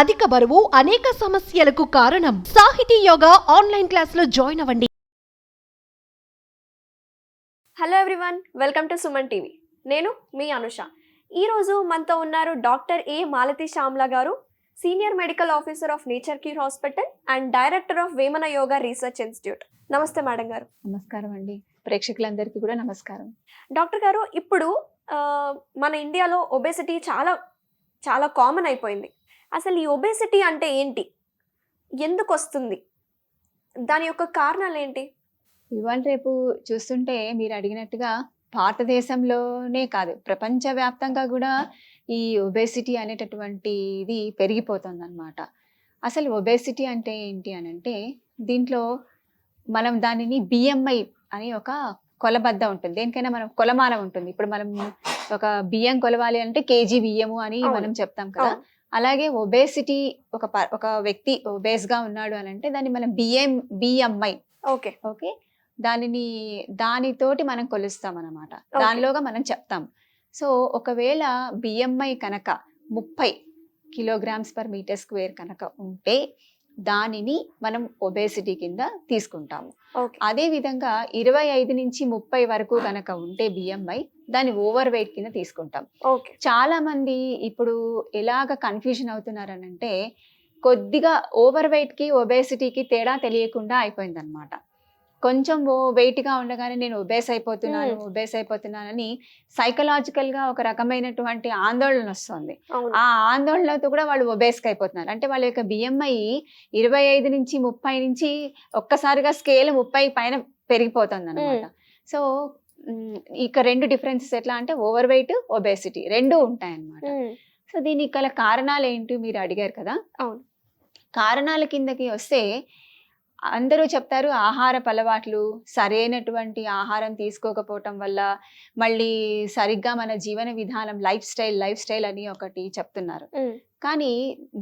అధిక బరువు అనేక సమస్యలకు కారణం. సాహితీ యోగా ఆన్లైన్ క్లాసులో జాయిన్ అవ్వండి. Hello everyone, welcome to Suman TV. నేను మీ అనుష. ఈరోజు మనతో ఉన్నారు డాక్టర్ ఏ మాలతి శ్యామ్లా గారు, senior medical officer of nature cure hospital and director of Vemana yoga research institute. నమస్తే మేడం గారు. నమస్కారం అండి, ప్రేక్షకులందరికీ కూడా నమస్కారం. డాక్టర్ గారు, ఇప్పుడు మన ఇండియాలో ఒబేసిటీ చాలా చాలా కామన్ అయిపోయింది. అసలు ఈ ఒబేసిటీ అంటే ఏంటి, ఎందుకు వస్తుంది, దాని యొక్క కారణాలు ఏంటి? ఇవాళ రేపు చూస్తుంటే మీరు అడిగినట్టుగా భారతదేశంలోనే కాదు, ప్రపంచవ్యాప్తంగా కూడా ఈ ఒబేసిటీ అనేటటువంటిది పెరిగిపోతుంది అనమాట. అసలు ఒబేసిటీ అంటే ఏంటి అని అంటే, దీంట్లో మనం దానిని బిఎంఐ అని ఒక కొలబద్ద ఉంటుంది. దేనికైనా మనం కొలమానం ఉంటుంది. ఇప్పుడు మనం ఒక బియ్యం కొలవాలి అంటే కేజీ బియ్యము అని మనం చెప్తాం కదా. అలాగే ఒబేసిటీ ఒక వ్యక్తి ఒబేస్ గా ఉన్నాడు అని అంటే దాన్ని మనం బిఎంఐ ఓకే దానితోటి మనం కొలుస్తాం అన్నమాట. దానిలోగా మనం చెప్తాం. సో ఒకవేళ బిఎంఐ కనుక 30 కిలోగ్రామ్స్ పర్ మీటర్ స్క్వేర్ కనుక ఉంటే దానిని మనం ఒబేసిటీ కింద తీసుకుంటాము. అదే విధంగా 25 నుంచి 30 వరకు కనుక ఉంటే బిఎంఐ దాన్ని ఓవర్ వెయిట్ కింద తీసుకుంటాం. చాలా మంది ఇప్పుడు ఎలాగ కన్ఫ్యూజన్ అవుతున్నారనంటే, కొద్దిగా ఓవర్ వెయిట్ కి ఒబేసిటీకి తేడా తెలియకుండా అయిపోయింది అనమాట. కొంచెం వెయిట్ గా ఉండగానే నేను ఒబేస్ అయిపోతున్నానని సైకలాజికల్ గా ఒక రకమైనటువంటి ఆందోళన వస్తుంది. ఆ ఆందోళనతో కూడా వాళ్ళు ఒబేస్కి అయిపోతున్నారు. అంటే వాళ్ళ యొక్క బిఎంఐ 25 నుంచి 30 నుంచి ఒక్కసారిగా స్కేల్ 30 పైన పెరిగిపోతుంది అనమాట. సో ఇక రెండు డిఫరెన్సెస్ ఎట్లా అంటే ఓవర్ వెయిట్, ఒబేసిటీ రెండు ఉంటాయి అన్నమాట. సో దీనికి గల కారణాలు ఏంటి మీరు అడిగారు కదా. కారణాల కిందకి వస్తే అందరూ చెప్తారు ఆహారపు అలవాట్లు, సరైనటువంటి ఆహారం తీసుకోకపోవటం వల్ల, మళ్ళీ సరిగ్గా మన జీవన విధానం లైఫ్ స్టైల్ అని ఒకటి చెప్తున్నారు. కానీ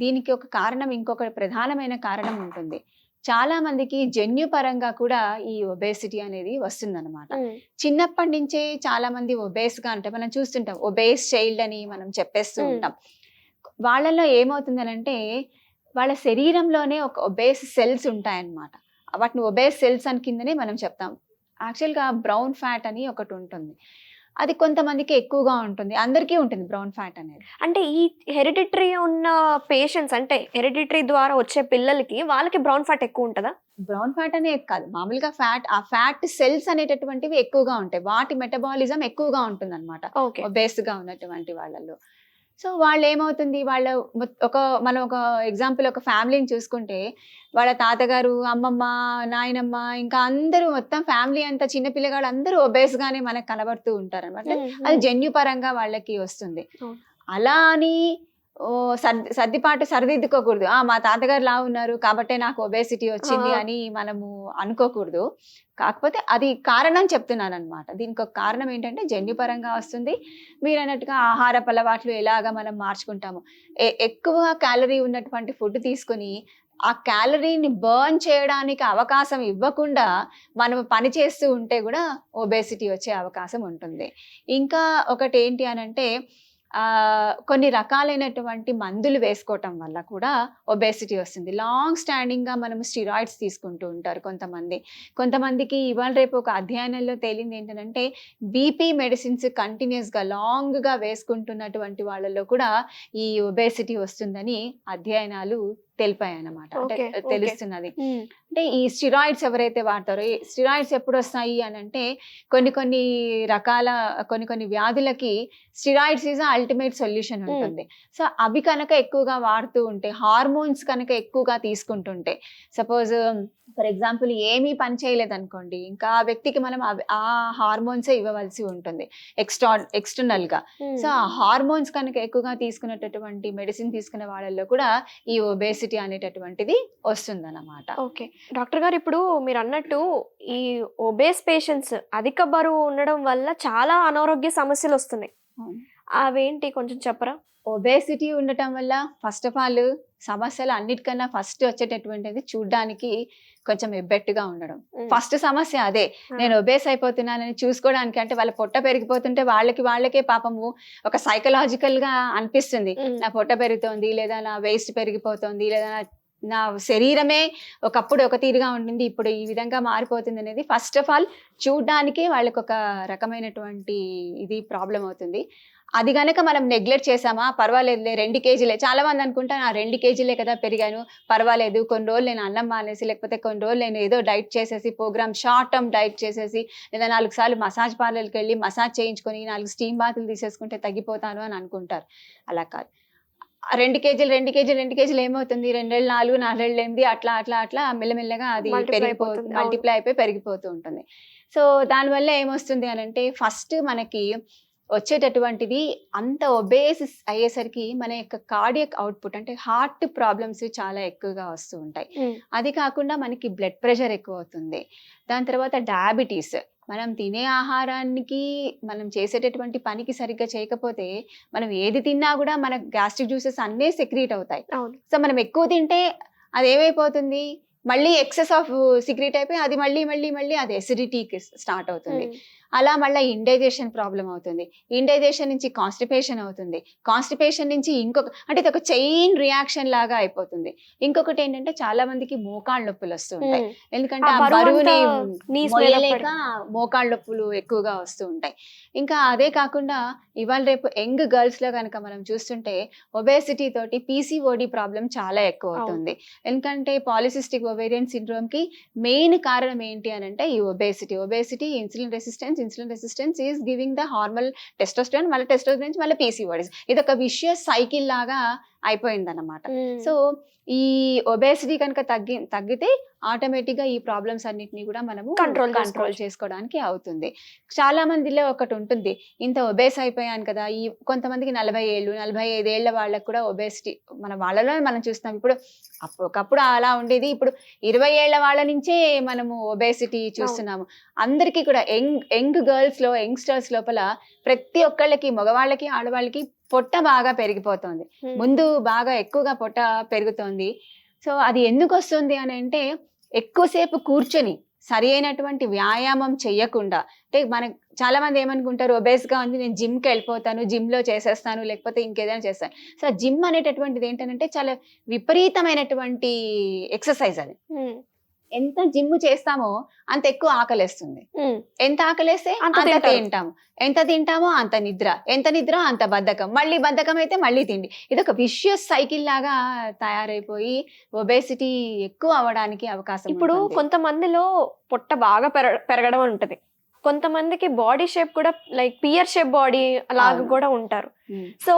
దీనికి ఒక కారణం, ఇంకొక ప్రధానమైన కారణం ఉంటుంది. చాలా మందికి జన్యుపరంగా కూడా ఈ ఒబేసిటీ అనేది వస్తుందన్నమాట. చిన్నప్పటి నుంచే చాలా మంది ఒబేస్ గా అంటే మనం చూస్తుంటాం, ఒబేస్ చైల్డ్ అని మనం చెప్పేస్తూ ఉంటాం. వాళ్ళలో ఏమవుతుందనంటే వాళ్ళ శరీరంలోనే ఒక ఒబేస్ సెల్స్ ఉంటాయన్నమాట. వాటిని ఒబేస్ సెల్స్ అని కిందనే మనం చెప్తాం. యాక్చువల్గా బ్రౌన్ ఫ్యాట్ అని ఒకటి ఉంటుంది. అది కొంతమందికి ఎక్కువగా ఉంటుంది, అందరికీ ఉంటుంది బ్రౌన్ ఫ్యాట్ అనేది. అంటే ఈ హెరిడిటరీ ఉన్న పేషెంట్స్, అంటే హెరిడిటరీ ద్వారా వచ్చే పిల్లలకి వాళ్ళకి బ్రౌన్ ఫ్యాట్ ఎక్కువ ఉంటుందా? బ్రౌన్ ఫ్యాట్ అనేది కాదు, మామూలుగా ఆ ఫ్యాట్ సెల్స్ అనేటటువంటివి ఎక్కువగా ఉంటాయి. వాటి మెటబాలిజం ఎక్కువగా ఉంటుంది అనమాట ఒబేస్ గా ఉన్నటువంటి వాళ్ళలో. సో వాళ్ళు ఏమవుతుంది, మనం ఒక ఎగ్జాంపుల్ ఒక ఫ్యామిలీని చూసుకుంటే వాళ్ళ తాతగారు, అమ్మమ్మ, నాయనమ్మ, ఇంకా అందరూ మొత్తం ఫ్యామిలీ అంతా చిన్న పిల్లగాళ్ళు అందరూ ఒబేస్ గానే మనకు కనబడుతూ ఉంటారు అనమాట. అది జన్యుపరంగా వాళ్ళకి వస్తుంది. అలా అని సర్దిపాటు సరిదిద్దుకోకూడదు. మా తాతగారు లా ఉన్నారు కాబట్టే నాకు ఒబేసిటీ వచ్చింది అని మనము అనుకోకూడదు. కాకపోతే అది కారణం చెప్తున్నాను అనమాట. దీనికి ఒక కారణం ఏంటంటే జన్యుపరంగా వస్తుంది. మీరు అన్నట్టుగా ఆహారపు అలవాట్లు ఎలాగా మనం మార్చుకుంటాము, ఎక్కువ క్యాలరీ ఉన్నటువంటి ఫుడ్ తీసుకొని ఆ క్యాలరీని బర్న్ చేయడానికి అవకాశం ఇవ్వకుండా మనం పని చేస్తూ ఉంటే కూడా ఒబేసిటీ వచ్చే అవకాశం ఉంటుంది. ఇంకా ఒకటి ఏంటి అనంటే కొన్ని రకాలైనటువంటి మందులు వేసుకోవటం వల్ల కూడా ఒబేసిటీ వస్తుంది. లాంగ్ స్టాండింగ్ గా మనం స్టిరాయిడ్స్ తీసుకుంటూ ఉంటారు కొంతమందికి. ఇవాళ రేపు ఒక అధ్యయనంలో తేలింది ఏంటంటే, బీపీ మెడిసిన్స్ కంటిన్యూస్ గా లాంగ్ గా వేసుకుంటున్నటువంటి వాళ్ళలో కూడా ఈ ఒబేసిటీ వస్తుందని అధ్యయనాలు తెలిపాయి అన్నమాట. అంటే తెలుస్తున్నది. అంటే ఈ స్టిరాయిడ్స్ ఎవరైతే వాడతారో, ఈ స్టిరాయిడ్స్ ఎప్పుడు వస్తాయి అని అంటే కొన్ని రకాల కొన్ని వ్యాధులకి స్టిరాయిడ్స్ ఈజ్ అల్టిమేట్ సొల్యూషన్ ఉంటుంది. సో అవి కనుక ఎక్కువగా వాడుతూ ఉంటే, హార్మోన్స్ కనుక ఎక్కువగా తీసుకుంటుంటే, సపోజ్ ఫర్ ఎగ్జాంపుల్ ఏమీ పని చేయలేదు అనుకోండి, ఇంకా ఆ వ్యక్తికి మనం ఆ హార్మోన్సే ఇవ్వవలసి ఉంటుంది ఎక్స్టర్నల్ గా. సో ఆ హార్మోన్స్ కనుక ఎక్కువగా తీసుకునేటటువంటి మెడిసిన్ తీసుకునే వాళ్ళల్లో కూడా ఈ ఒబేసిటీ అనేటటువంటిది వస్తుందన్నమాట. ఓకే డాక్టర్ గారు, ఇప్పుడు మీరు అన్నట్టు ఈ ఒబేస్ పేషెంట్స్ అధిక బరువు ఉండడం వల్ల చాలా అనారోగ్య సమస్యలు వస్తున్నాయి. అవేంటి కొంచెం చెప్పరా? ఒబేసిటీ ఉండటం వల్ల ఫస్ట్ ఆఫ్ ఆల్ సమస్యలు అన్నిటికన్నా ఫస్ట్ వచ్చేటటువంటిది చూడ్డానికి కొంచెం ఎబ్బెట్టుగా ఉండడం. ఫస్ట్ సమస్య అదే. నేను ఒబేస్ అయిపోతున్నానని చూసుకోవడానికి, అంటే వాళ్ళ పొట్ట పెరిగిపోతుంటే వాళ్ళకే పాపము ఒక సైకలాజికల్ గా అనిపిస్తుంది, నా పొట్ట పెరుగుతోంది, లేదా నా వేస్ట్ పెరిగిపోతుంది, లేదా నా శరీరమే ఒకప్పుడు ఒక తీరుగా ఉంటుంది, ఇప్పుడు ఈ విధంగా మారిపోతుంది అనేది ఫస్ట్ ఆఫ్ ఆల్ చూడ్డానికి వాళ్ళకి ఒక రకమైనటువంటి ఇది ప్రాబ్లం అవుతుంది. అది గనక మనం నెగ్లెక్ట్ చేసామా, పర్వాలేదులే 2 కేజీలే, చాలా మంది అనుకుంటారు 2 కేజీలే కదా పెరిగాను, పర్వాలేదు, కొన్ని రోజులు నేను అన్నం మానేసి, లేకపోతే కొన్ని రోజులు నేను ఏదో డైట్ చేసేసి, ప్రోగ్రామ్ షార్ట్ టర్మ్ డైట్ చేసేసి, లేదా 4 సార్లు మసాజ్ పార్లర్కి వెళ్ళి మసాజ్ చేయించుకొని 4 స్టీమ్ బాతులు తీసేసుకుంటే తగ్గిపోతాను అని అనుకుంటారు. అలా కాదు. 2 కేజీలు ఏమవుతుంది, 2 ఏళ్ళు 4, 4 ఏళ్ళు 8, అట్లా మెల్లమెల్లగా అది మల్టిప్లై అయిపోయి పెరిగిపోతూ ఉంటుంది. సో దానివల్ల ఏమొస్తుంది అని అంటే, ఫస్ట్ మనకి వచ్చేటటువంటిది అంత ఒబేస్ అయ్యేసరికి మన యొక్క కార్డియక్ అవుట్పుట్, అంటే హార్ట్ ప్రాబ్లమ్స్ చాలా ఎక్కువగా వస్తూ ఉంటాయి. అది కాకుండా మనకి బ్లడ్ ప్రెషర్ ఎక్కువ అవుతుంది. దాని తర్వాత డయాబెటీస్, మనం తినే ఆహారానికి మనం చేసేటటువంటి పనికి సరిగ్గా చేయకపోతే మనం ఏది తిన్నా కూడా మన గ్యాస్ట్రిక్ జ్యూసెస్ అన్నీ సెక్రీట్ అవుతాయి. సో మనం ఎక్కువ తింటే అది ఏమైపోతుంది, మళ్ళీ ఎక్సెస్ ఆఫ్ సిక్రీట్ అయిపోయి అది మళ్ళీ అది ఎసిడిటీకి స్టార్ట్ అవుతుంది. అలా మళ్ళీ ఇండైజెషన్ ప్రాబ్లం అవుతుంది, ఇండైజెషన్ నుంచి కాన్స్టిపేషన్ అవుతుంది, కాన్స్టిపేషన్ నుంచి అంటే ఇది ఒక చైన్ రియాక్షన్ లాగా అయిపోతుంది. ఇంకొకటి ఏంటంటే చాలా మందికి మోకాళ్ళ నొప్పులు వస్తూ ఉంటాయి, ఎందుకంటే ఆ బరువుని మోయలేక మోకాళ్ళ నొప్పులు ఎక్కువగా వస్తూ ఉంటాయి. ఇంకా అదే కాకుండా ఇవాళ రేపు యంగ్ గర్ల్స్ లో కనుక మనం చూస్తుంటే ఒబేసిటీ తోటి పీసీఓడి ప్రాబ్లం చాలా ఎక్కువ అవుతుంది. ఎందుకంటే పాలిసిస్టిక్ ఓవేరియన్ సిండ్రోమ్ కి మెయిన్ కారణం ఏంటి అని అంటే ఈ obesity insulin resistance is giving the hormone testosterone, మళ్ళీ టెస్టోస్టెరాన్ నుంచి మళ్ళీ పీసీఓడీస్. ఇది ఒక విషియస్ సైకిల్ లాగా అయిపోయింది అన్నమాట. సో ఈ ఒబేసిటీ కనుక తగ్గితే ఆటోమేటిక్ గా ఈ ప్రాబ్లమ్స్ అన్నిటిని కూడా మనము కంట్రోల్ చేసుకోవడానికి అవుతుంది. చాలా మందిలో ఒకటి ఉంటుంది, ఇంత ఒబేస్ అయిపోయాను కదా, ఈ కొంతమందికి 40 ఏళ్ళు 45 ఏళ్ల వాళ్ళకు కూడా ఒబేసిటీ మన వాళ్ళలో మనం చూస్తాం. ఇప్పుడు ఒకప్పుడు అలా ఉండేది, ఇప్పుడు 20 ఏళ్ల వాళ్ళ నుంచే మనము ఒబేసిటీ చూస్తున్నాము. అందరికీ కూడా యంగ్ గర్ల్స్ లో యంగ్స్టర్స్ లోపల ప్రతి ఒక్కళ్ళకి, మగవాళ్ళకి ఆడవాళ్ళకి పొట్ట బాగా పెరిగిపోతుంది. ముందు బాగా ఎక్కువగా పొట్ట పెరుగుతోంది. సో అది ఎందుకు వస్తుంది అని అంటే, ఎక్కువసేపు కూర్చొని సరి అయినటువంటి వ్యాయామం చెయ్యకుండా, అంటే మనకు చాలా మంది ఏమనుకుంటారు, ఒబేస్ గా ఉంది నేను జిమ్కి వెళ్ళిపోతాను, జిమ్ లో చేసేస్తాను, లేకపోతే ఇంకేదైనా చేస్తాను. సో జిమ్ అనేటటువంటిది ఏంటంటే చాలా విపరీతమైనటువంటి ఎక్సర్సైజ్. అది ఎంత జిమ్ చేస్తామో అంత ఎక్కువ ఆకలేస్తుంది, ఎంత ఆకలేస్తే అంత తింటాము, ఎంత తింటామో అంత నిద్ర, ఎంత నిద్ర అంత బద్ధకం, మళ్ళీ బద్ధకం అయితే మళ్ళీ తిండి. ఇది ఒక విషియస్ సైకిల్ లాగా తయారైపోయి ఒబేసిటీ ఎక్కువ అవ్వడానికి అవకాశం. ఇప్పుడు కొంతమందిలో పొట్ట బాగా పెరగడం ఉంటది, కొంతమందికి బాడీ షేప్ కూడా లైక్ పియర్ షేప్ బాడీ లాగా కూడా ఉంటారు. సో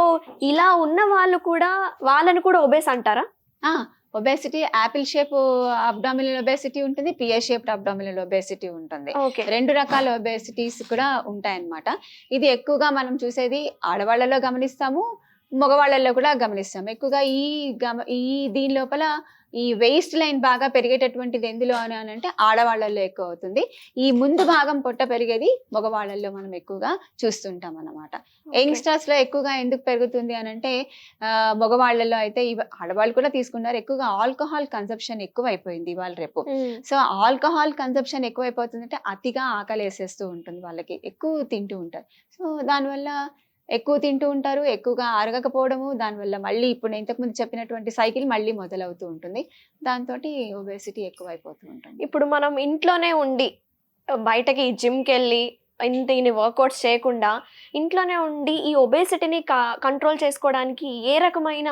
ఇలా ఉన్న వాళ్ళని కూడా ఒబేస్ అంటారా? Obesity Apple shape abdominal obesity ఉంటుంది, పియర్ షేప్ అబ్డామినల్ ఒబేసిటీ ఉంటుంది. 2 రకాల ఒబేసిటీస్ కూడా ఉంటాయన్నమాట. ఇది ఎక్కువగా మనం చూసేది ఆడవాళ్ళలో గమనిస్తాము, మగవాళ్ళల్లో కూడా గమనిస్తాము. ఎక్కువగా ఈ దీని లోపల ఈ వేస్ట్ లైన్ బాగా పెరిగేటటువంటిది ఎందులో అని అంటే ఆడవాళ్ళల్లో ఎక్కువ అవుతుంది. ఈ ముందు భాగం పొట్ట పెరిగేది మగవాళ్ళల్లో మనం ఎక్కువగా చూస్తుంటాం అన్నమాట. యంగ్స్టర్స్ లో ఎక్కువగా ఎందుకు పెరుగుతుంది అని అంటే, మగవాళ్ళలో అయితే ఆడవాళ్ళు కూడా తీసుకున్నారు, ఎక్కువగా ఆల్కహాల్ కన్సంప్షన్ ఎక్కువ అయిపోయింది ఇవాళ రేపు. సో ఆల్కహాల్ కన్సంప్షన్ ఎక్కువ అయిపోతుంది అంటే అతిగా ఆకలి వేసేస్తూ ఉంటుంది, వాళ్ళకి ఎక్కువ తింటూ ఉంటారు. సో దానివల్ల ఎక్కువ తింటూ ఉంటారు, ఎక్కువగా అరగకపోవడము, దానివల్ల మళ్ళీ ఇప్పుడు నేను ఇంతకుముందు చెప్పినటువంటి సైకిల్ మళ్ళీ మొదలవుతూ ఉంటుంది. దాంతో ఒబేసిటీ ఎక్కువ అయిపోతూ ఉంటుంది. ఇప్పుడు మనం ఇంట్లోనే ఉండి బయటకి జిమ్కి వెళ్ళి ఇన్ని వర్కౌట్స్ చేయకుండా ఇంట్లోనే ఉండి ఈ ఒబేసిటీని కంట్రోల్ చేసుకోవడానికి ఏ రకమైన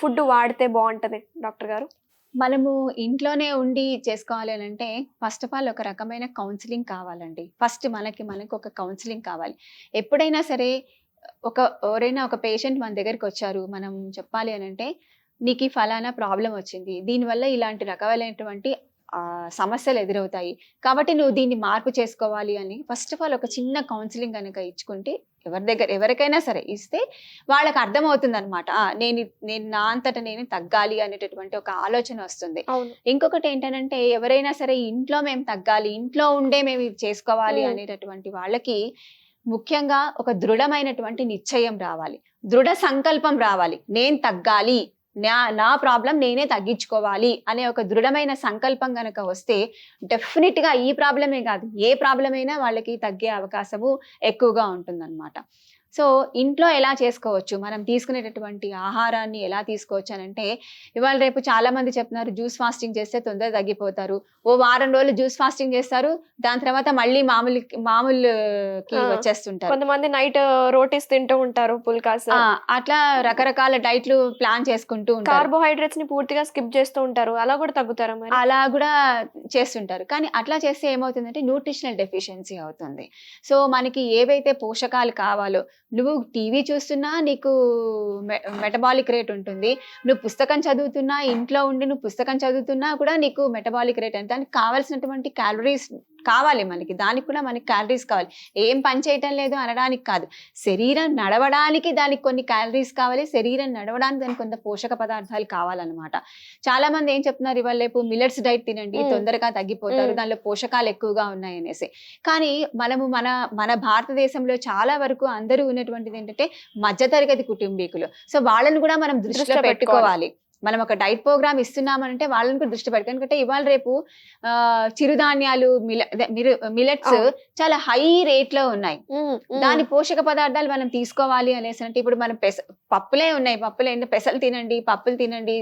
ఫుడ్ వాడితే బాగుంటుంది డాక్టర్ గారు? మనము ఇంట్లోనే ఉండి చేసుకోవాలి అని అంటే ఫస్ట్ ఆఫ్ ఆల్ ఒక రకమైన కౌన్సిలింగ్ కావాలండి. ఫస్ట్ మనకి ఒక కౌన్సిలింగ్ కావాలి. ఎప్పుడైనా సరే ఎవరైనా ఒక పేషెంట్ మన దగ్గరికి వచ్చారు, మనం చెప్పాలి అని అంటే నీకు ఈ ఫలానా ప్రాబ్లం వచ్చింది, దీనివల్ల ఇలాంటి రకాలైనటువంటి సమస్యలు ఎదురవుతాయి, కాబట్టి నువ్వు దీన్ని మార్పు చేసుకోవాలి అని ఫస్ట్ ఆఫ్ ఆల్ ఒక చిన్న కౌన్సిలింగ్ కనుక ఇచ్చుకుంటే ఎవరికైనా సరే ఇస్తే వాళ్ళకి అర్థమవుతుంది అనమాట. నేను నా అంతటా నేను తగ్గాలి అనేటటువంటి ఒక ఆలోచన వస్తుంది. ఇంకొకటి ఏంటంటే, ఎవరైనా సరే ఇంట్లో మేము తగ్గాలి, ఇంట్లో ఉండే మేము ఇది చేసుకోవాలి అనేటటువంటి వాళ్ళకి ముఖ్యంగా ఒక దృఢమైనటువంటి నిశ్చయం రావాలి, దృఢ సంకల్పం రావాలి. నేను తగ్గాలి, నా ప్రాబ్లం నేనే తగ్గించుకోవాలి అనే ఒక దృఢమైన సంకల్పం గనక వస్తే డెఫినెట్ గా ఈ ప్రాబ్లమే కాదు, ఏ ప్రాబ్లం అయినా వాళ్ళకి తగ్గే అవకాశము ఎక్కువగా ఉంటుందన్నమాట. సో ఇంట్లో ఎలా చేసుకోవచ్చు, మనం తీసుకునేటటువంటి ఆహారాన్ని ఎలా తీసుకోవచ్చు అని అంటే, ఇవాళ రేపు చాలా మంది చెప్తున్నారు జ్యూస్ ఫాస్టింగ్ చేస్తే తొందరగా తగ్గిపోతారు. ఓ వారం రోజులు జ్యూస్ ఫాస్టింగ్ చేస్తారు, దాని తర్వాత మళ్ళీ మామూలుకి వచ్చేస్తుంటారు. కొంతమంది నైట్ రోటీస్ తింటూ ఉంటారు, పుల్కాస్, అట్లా రకరకాల డైట్లు ప్లాన్ చేసుకుంటూ ఉంటారు. కార్బోహైడ్రేట్స్ ని పూర్తిగా స్కిప్ చేస్తూ ఉంటారు. అలా కూడా తగ్గుతారా మరి? అలా కూడా చేస్తుంటారు. కానీ అట్లా చేస్తే ఏమవుతుందంటే న్యూట్రిషనల్ డెఫిషియన్సీ అవుతుంది. సో మనకి ఏవైతే పోషకాలు కావాలో, నువ్వు టీవీ చూస్తున్నా నీకు మెటబాలిక్ రేట్ ఉంటుంది, నువ్వు పుస్తకం చదువుతున్నా, ఇంట్లో ఉండి నువ్వు పుస్తకం చదువుతున్నా కూడా నీకు మెటబాలిక్ రేట్ అంటే దానికి కావాల్సినటువంటి క్యాలరీస్ కావాలి మనకి, దానికి కూడా మనకి క్యాలరీస్ కావాలి. ఏం పని చేయటం లేదు అనడానికి కాదు, శరీరం నడవడానికి దానికి కొన్ని క్యాలరీస్ కావాలి, శరీరం నడవడానికి దానికి కొంత పోషక పదార్థాలు కావాలన్నమాట. చాలా మంది ఏం చెప్తున్నారు, ఇవాళ రేపు మిల్లెట్స్ డైట్ తినండి తొందరగా తగ్గిపోతారు, దానిలో పోషకాలు ఎక్కువగా ఉన్నాయి అనేసి. కానీ మనము మన భారతదేశంలో చాలా వరకు అందరూ ఉన్నటువంటిది ఏంటంటే మధ్యతరగతి కుటుంబీకులు. సో వాళ్ళని కూడా మనం దృష్టిలో పెట్టుకోవాలి. మనం ఒక డైట్ ప్రోగ్రామ్ ఇస్తున్నామంటే వాళ్ళని కూడా దృష్టి పెట్టుకోవాలి. ఎందుకంటే ఇవాళ రేపు చిరుధాన్యాలు, మిలెట్స్ చాలా హై రేట్ లో ఉన్నాయి. దాని పోషక పదార్థాలు మనం తీసుకోవాలి అనేసి అంటే, ఇప్పుడు మనం పప్పులే ఉన్నాయి, పెసలు తినండి, పప్పులు తినండి,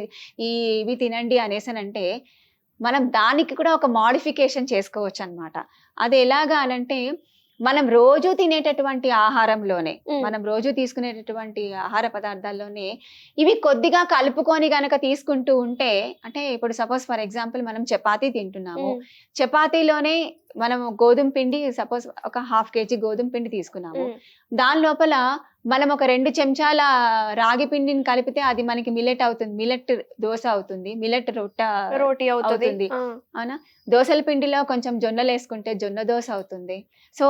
ఇవి తినండి అనేసి అంటే మనం దానికి కూడా ఒక మోడిఫికేషన్ చేసుకోవచ్చు అన్నమాట. అది ఎలాగా అనంటే, మనం రోజు తినేటటువంటి ఆహారంలోనే, మనం రోజు తీసుకునేటటువంటి ఆహార పదార్థాల్లోనే ఇవి కొద్దిగా కలుపుకొని గనక తీసుకుంటూ ఉంటే, అంటే ఇప్పుడు సపోజ్ ఫర్ ఎగ్జాంపుల్ మనం చపాతీ తింటున్నాము, చపాతీలోనే మనం గోధుమ పిండి, సపోజ్ ఒక 1/2 kg గోధుమ పిండి తీసుకున్నాము, దాని లోపల మనం ఒక 2 చెంచాల రాగి పిండిని కలిపితే అది మనకి మిల్లెట్ అవుతుంది, మిల్లెట్ దోశ అవుతుంది, మిల్లెట్ రోటీ అవుతుంది. అవునా? దోశల పిండిలో కొంచెం జొన్నలు వేసుకుంటే జొన్న దోశ అవుతుంది. సో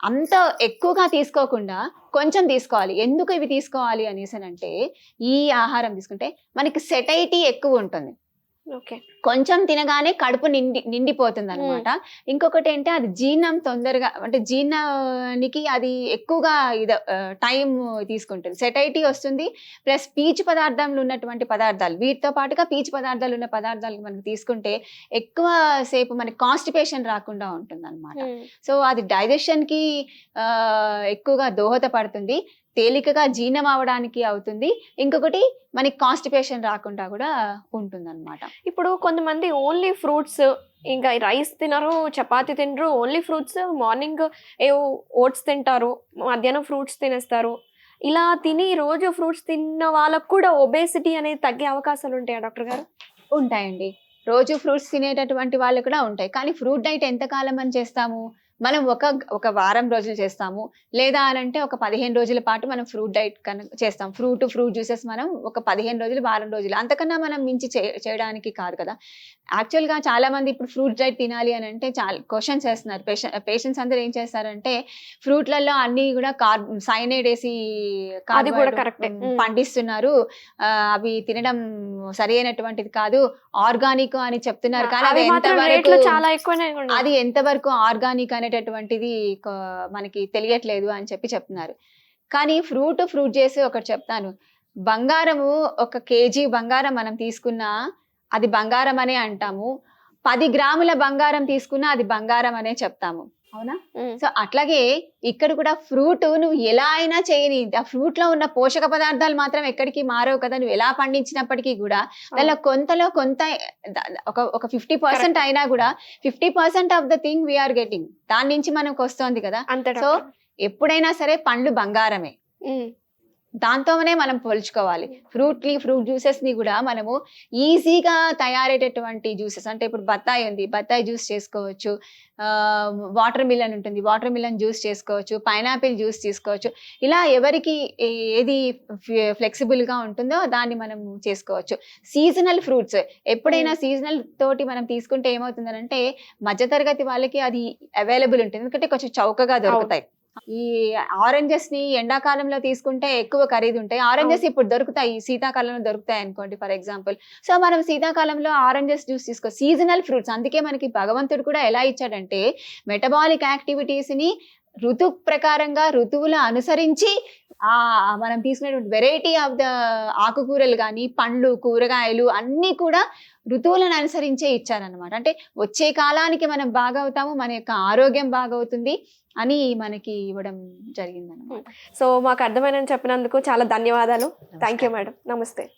అంత ఎక్కువగా తీసుకోకుండా కొంచెం తీసుకోవాలి. ఎందుకు ఇవి తీసుకోవాలి అనేసి అంటే, ఈ ఆహారం తీసుకుంటే మనకి సెటైటీ ఎక్కువ ఉంటుంది. కొంచెం తినగానే కడుపు నిండిపోతుంది అనమాట. ఇంకొకటి ఏంటంటే అది జీర్ణం తొందరగా, అంటే జీర్ణానికి అది ఎక్కువగా టైం తీసుకుంటుంది, సెటైటీ వస్తుంది. ప్లస్ పీచు పదార్థంలో ఉన్నటువంటి పదార్థాలు, వీటితో పాటుగా పీచు పదార్థాలు ఉన్న పదార్థాలు మనకి తీసుకుంటే ఎక్కువ సేపు మనకి కాన్స్టిపేషన్ రాకుండా ఉంటుంది అనమాట. సో అది డైజెషన్ కి ఎక్కువగా దోహదపడుతుంది, తేలికగా జీర్ణం అవడానికి అవుతుంది. ఇంకొకటి మనకి కాన్స్టిపేషన్ రాకుండా కూడా ఉంటుంది అనమాట. ఇప్పుడు కొంతమంది ఓన్లీ ఫ్రూట్స్, ఇంకా రైస్ తినరు, చపాతీ తినరు, ఓన్లీ ఫ్రూట్స్, మార్నింగ్ ఏవో ఓట్స్ తింటారు, మధ్యాహ్నం ఫ్రూట్స్ తినేస్తారు. ఇలా తిని రోజు ఫ్రూట్స్ తిన్న వాళ్ళకు కూడా ఒబేసిటీ అనేది తగ్గే అవకాశాలు ఉంటాయా డాక్టర్ గారు? ఉంటాయండి, రోజు ఫ్రూట్స్ తినేటటువంటి వాళ్ళు కూడా ఉంటాయి. కానీ ఫ్రూట్ డైట్ ఎంతకాలం అని చేస్తాము? మనం ఒక వారం రోజులు చేస్తాము, లేదా అనంటే ఒక 15 రోజుల పాటు మనం ఫ్రూట్ డైట్ కనుక చేస్తాం. ఫ్రూట్ జ్యూసెస్ మనం ఒక 15 రోజులు, వారం రోజులు, అంతకన్నా మనం మించి చేయడానికి కాదు కదా. యాక్చువల్గా చాలా మంది ఇప్పుడు ఫ్రూట్ డైట్ తినాలి అని అంటే చాలా క్వశ్చన్స్ వేస్తున్నారు. పేషెంట్స్ అందరూ ఏం చేస్తారంటే, ఫ్రూట్లలో అన్ని కూడా సైనైడ్ వేసి పండిస్తున్నారు, అవి తినడం సరి అయినటువంటిది కాదు, ఆర్గానిక్ అని చెప్తున్నారు. కానీ అది ఎంతవరకు ఆర్గానిక్ అనేటటువంటిది మనకి తెలియట్లేదు అని చెప్తున్నారు. కానీ ఫ్రూట్ చేసి ఒకటి చెప్తాను, బంగారము 1 kg బంగారం మనం తీసుకున్నా అది బంగారం అనే అంటాము, 10 గ్రాముల బంగారం తీసుకున్నా అది బంగారం అనే చెప్తాము, అవునా? సో అట్లాగే ఇక్కడ కూడా ఫ్రూట్ నువ్వు ఎలా అయినా చేయని, ఆ ఫ్రూట్ లో ఉన్న పోషక పదార్థాలు మాత్రం ఎక్కడికి మారవు కదా. నువ్వు ఎలా పండించినప్పటికీ కూడా దానిలో కొంత ఒక 50% అయినా కూడా 50% of the thing we're getting, దాని నుంచి మనకు వస్తుంది కదా. సో ఎప్పుడైనా సరే పండ్లు బంగారమే, దాంతోనే మనం పోల్చుకోవాలి. ఫ్రూట్ జ్యూసెస్ ని కూడా మనము ఈజీగా తయారయ్యేటటువంటి జ్యూసెస్, అంటే ఇప్పుడు బత్తాయి ఉంది, బత్తాయి జ్యూస్ చేసుకోవచ్చు, వాటర్ మిలన్ ఉంటుంది, వాటర్ మిలన్ జ్యూస్ చేసుకోవచ్చు, పైనాపిల్ జ్యూస్ తీసుకోవచ్చు. ఇలా ఎవరికి ఏది ఫ్లెక్సిబుల్ గా ఉంటుందో దాన్ని మనం చేసుకోవచ్చు. సీజనల్ ఫ్రూట్స్ ఎప్పుడైనా సీజనల్ తోటి మనం తీసుకుంటే ఏమవుతుందంటే, మధ్యతరగతి వాళ్ళకి అది అవైలబుల్ ఉంటుంది, ఎందుకంటే కొంచెం చౌకగా దొరుకుతాయి. ఈ ఆరెంజెస్ ని ఎండాకాలంలో తీసుకుంటే ఎక్కువ ఖరీదు ఉంటాయి, ఆరెంజెస్ ఇప్పుడు దొరుకుతాయి, శీతాకాలంలో దొరుకుతాయి అనుకోండి ఫర్ ఎగ్జాంపుల్. సో మనం శీతాకాలంలో ఆరెంజెస్ జ్యూస్ తీసుకో, సీజనల్ ఫ్రూట్స్. అందుకే మనకి భగవంతుడు కూడా ఎలా ఇచ్చాడంటే, మెటబాలిక్ యాక్టివిటీస్ ని ఋతు ప్రకారంగా ఋతువుల అనుసరించి ఆ మనం తీసుకునేటువంటి వెరైటీ ఆఫ్ ద ఆకుకూరలు కానీ పండ్లు కూరగాయలు అన్నీ కూడా ఋతువులను అనుసరించే ఇచ్చారనమాట. అంటే వచ్చే కాలానికి మనం బాగవుతాము, మన యొక్క ఆరోగ్యం బాగవుతుంది అని మనకి ఇవ్వడం జరిగిందనమాట. సో మాకు అర్థమైనని చెప్పినందుకు చాలా ధన్యవాదాలు. Thank you madam. నమస్తే.